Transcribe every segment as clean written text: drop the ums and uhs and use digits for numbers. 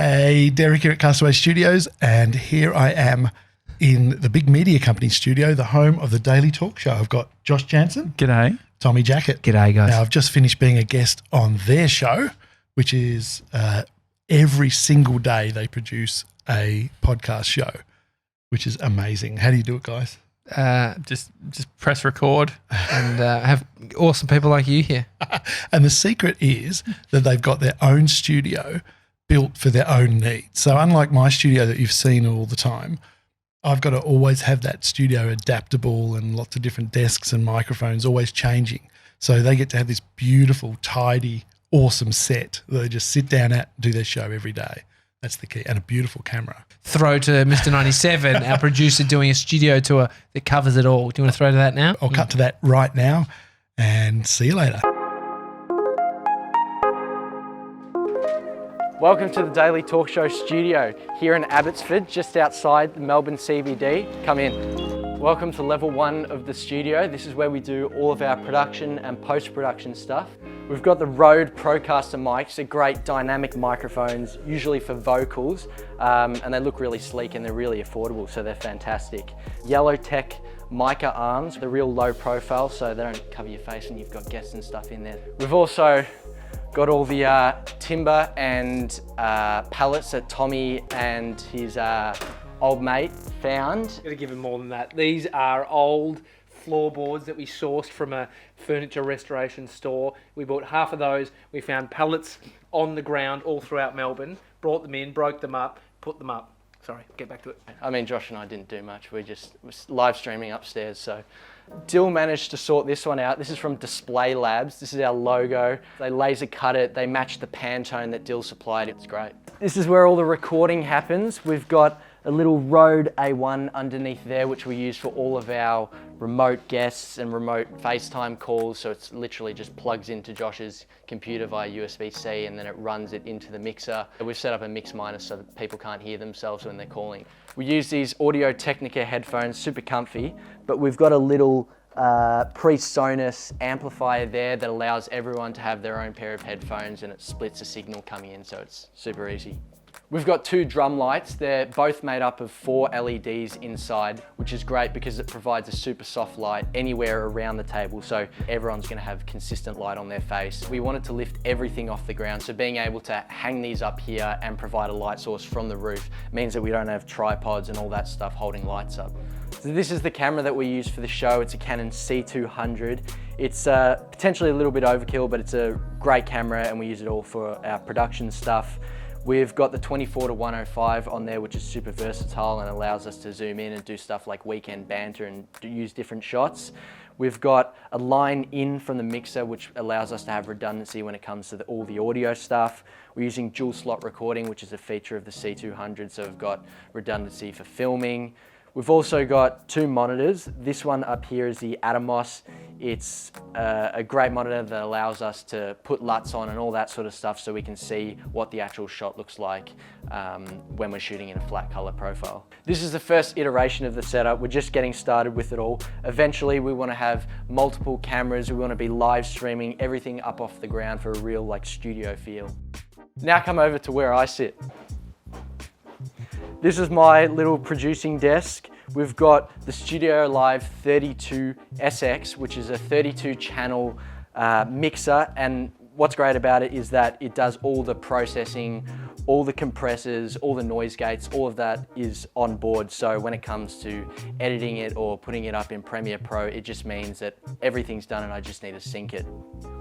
Hey, Derek here at Castaway Studios, and here I am in the big media company studio, the home of the Daily Talk Show. I've got Josh Jansen. G'day. Tommy Jackett. G'day, guys. Now, I've just finished being a guest on their show, which is every single day they produce a podcast show, which is amazing. How do you do it, guys? Just press record and have awesome people like you here. And the secret is that they've got their own studio built for their own needs. So unlike my studio that you've seen all the time, I've got to always have that studio adaptable and lots of different desks and microphones always changing. So they get to have this beautiful, tidy, awesome set that they just sit down at and do their show every day. That's the key. And a beautiful camera. Throw to Mr. 97, our producer, doing a studio tour that covers it all. Do you want to throw to that now? I'll cut to that right now and see you later. Welcome to the Daily Talk Show studio here in Abbotsford, just outside the Melbourne CBD. Come in. Welcome to level 1 of the studio. This is where we do all of our production and post-production stuff. We've got the Rode Procaster mics. They're great dynamic microphones, usually for vocals, and they look really sleek and they're really affordable, so they're fantastic. Yellow Tech mica arms, they're real low profile, so they don't cover your face and you've got guests and stuff in there. We've also got all the timber and pallets that Tommy and his old mate found. Gotta give him more than that. These are old floorboards that we sourced from a furniture restoration store. We bought half of those. We found pallets on the ground all throughout Melbourne, brought them in, broke them up, put them up. Sorry, get back to it. I mean, Josh and I didn't do much. We just was live streaming upstairs. So Dill managed to sort this one out. This is from Display Labs. This is our logo. They laser cut it. They match the Pantone that Dill supplied. It's great. This is where all the recording happens. We've got a little Rode A1 underneath there, which we use for all of our remote guests and remote FaceTime calls. So it's literally just plugs into Josh's computer via USB-C and then it runs it into the mixer. We've set up a mix minus so that people can't hear themselves when they're calling. We use these Audio-Technica headphones, super comfy, but we've got a little pre-Sonus amplifier there that allows everyone to have their own pair of headphones and it splits the signal coming in, so it's super easy. We've got 2 drum lights. They're both made up of 4 LEDs inside, which is great because it provides a super soft light anywhere around the table, so everyone's gonna have consistent light on their face. We wanted to lift everything off the ground, so being able to hang these up here and provide a light source from the roof means that we don't have tripods and all that stuff holding lights up. So this is the camera that we use for the show. It's a Canon C200. It's potentially a little bit overkill, but it's a great camera and we use it all for our production stuff. We've got the 24-105 on there, which is super versatile and allows us to zoom in and do stuff like weekend banter and use different shots. We've got a line in from the mixer, which allows us to have redundancy when it comes to all the audio stuff. We're using dual slot recording, which is a feature of the C200, so we've got redundancy for filming. We've also got 2 monitors. This one up here is the Atomos. It's a great monitor that allows us to put LUTs on and all that sort of stuff so we can see what the actual shot looks like when we're shooting in a flat color profile. This is the first iteration of the setup. We're just getting started with it all. Eventually we want to have multiple cameras. We want to be live streaming everything up off the ground for a real like studio feel. Now come over to where I sit. This is my little producing desk. We've got the Studio Live 32SX, which is a 32 channel mixer. And what's great about it is that it does all the processing, all the compressors, all the noise gates, all of that is on board. So when it comes to editing it or putting it up in Premiere Pro, it just means that everything's done and I just need to sync it.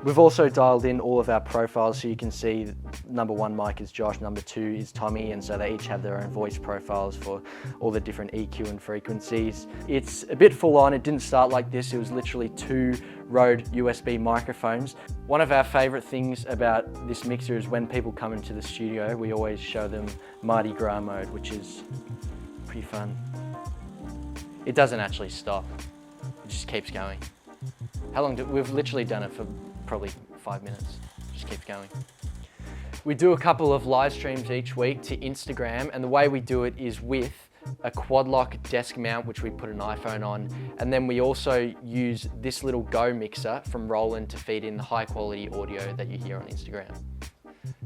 We've also dialed in all of our profiles so you can see number 1 mic is Josh, number 2 is Tommy, and so they each have their own voice profiles for all the different EQ and frequencies. It's a bit full on. It didn't start like this. It was literally 2 Rode USB microphones. One of our favorite things about this mixer is when people come into the studio, we always show them Mardi Gras mode, which is pretty fun. It doesn't actually stop. It just keeps going. How long we've literally done it for probably 5 minutes. Just keeps going. We do a couple of live streams each week to Instagram, and the way we do it is with a quad lock desk mount, which we put an iPhone on, and then we also use this little Go mixer from Roland to feed in the high quality audio that you hear on Instagram.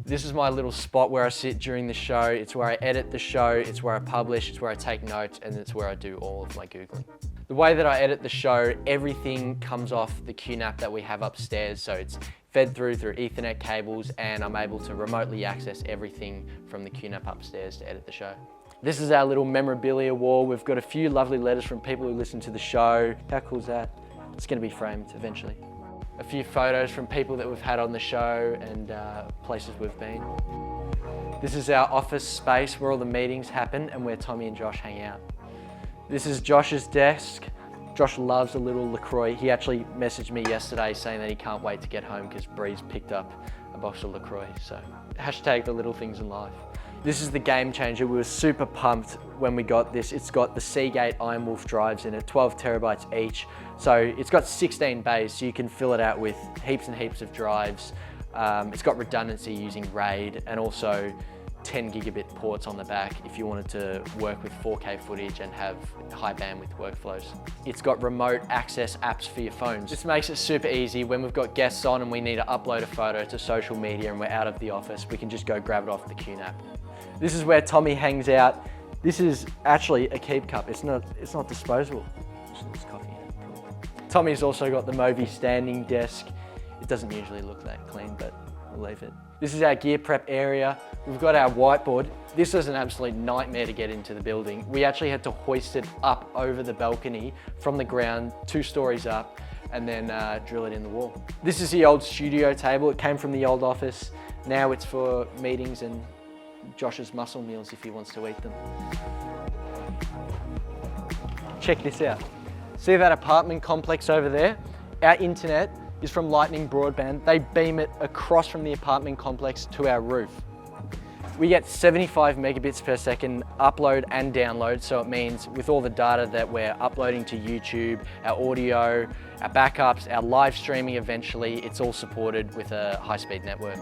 This is my little spot where I sit during the show. It's where I edit the show, it's where I publish, it's where I take notes, and it's where I do all of my Googling. The way that I edit the show, everything comes off the QNAP that we have upstairs. So it's fed through Ethernet cables, and I'm able to remotely access everything from the QNAP upstairs to edit the show. This is our little memorabilia wall. We've got a few lovely letters from people who listen to the show. How cool is that? It's going to be framed eventually. A few photos from people that we've had on the show and places we've been. This is our office space where all the meetings happen and where Tommy and Josh hang out. This is Josh's desk. Josh loves a little LaCroix. He actually messaged me yesterday saying that he can't wait to get home because Bree's picked up a box of LaCroix. So hashtag the little things in life. This is the game changer. We were super pumped when we got this. It's got the Seagate Iron Wolf drives in it, 12 terabytes each. So it's got 16 bays, so you can fill it out with heaps and heaps of drives. It's got redundancy using RAID and also 10 gigabit ports on the back if you wanted to work with 4K footage and have high bandwidth workflows. It's got remote access apps for your phones. This makes it super easy when we've got guests on and we need to upload a photo to social media and we're out of the office, we can just go grab it off the QNAP. This is where Tommy hangs out. This is actually a keep cup. It's not disposable. There's coffee in it. Tommy's also got the Movi standing desk. It doesn't usually look that clean, but we'll leave it. This is our gear prep area. We've got our whiteboard. This was an absolute nightmare to get into the building. We actually had to hoist it up over the balcony from the ground, 2 stories up, and then drill it in the wall. This is the old studio table. It came from the old office. Now it's for meetings and Josh's muscle meals if he wants to eat them. Check this out. See that apartment complex over there? Our internet is from Lightning Broadband. They beam it across from the apartment complex to our roof. We get 75 megabits per second upload and download, so it means with all the data that we're uploading to YouTube, our audio, our backups, our live streaming eventually, it's all supported with a high-speed network.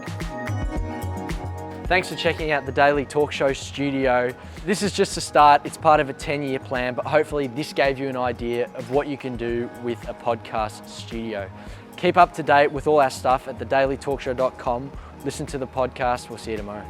Thanks for checking out the Daily Talk Show studio. This is just a start. It's part of a 10-year plan, but hopefully this gave you an idea of what you can do with a podcast studio. Keep up to date with all our stuff at thedailytalkshow.com. Listen to the podcast. We'll see you tomorrow.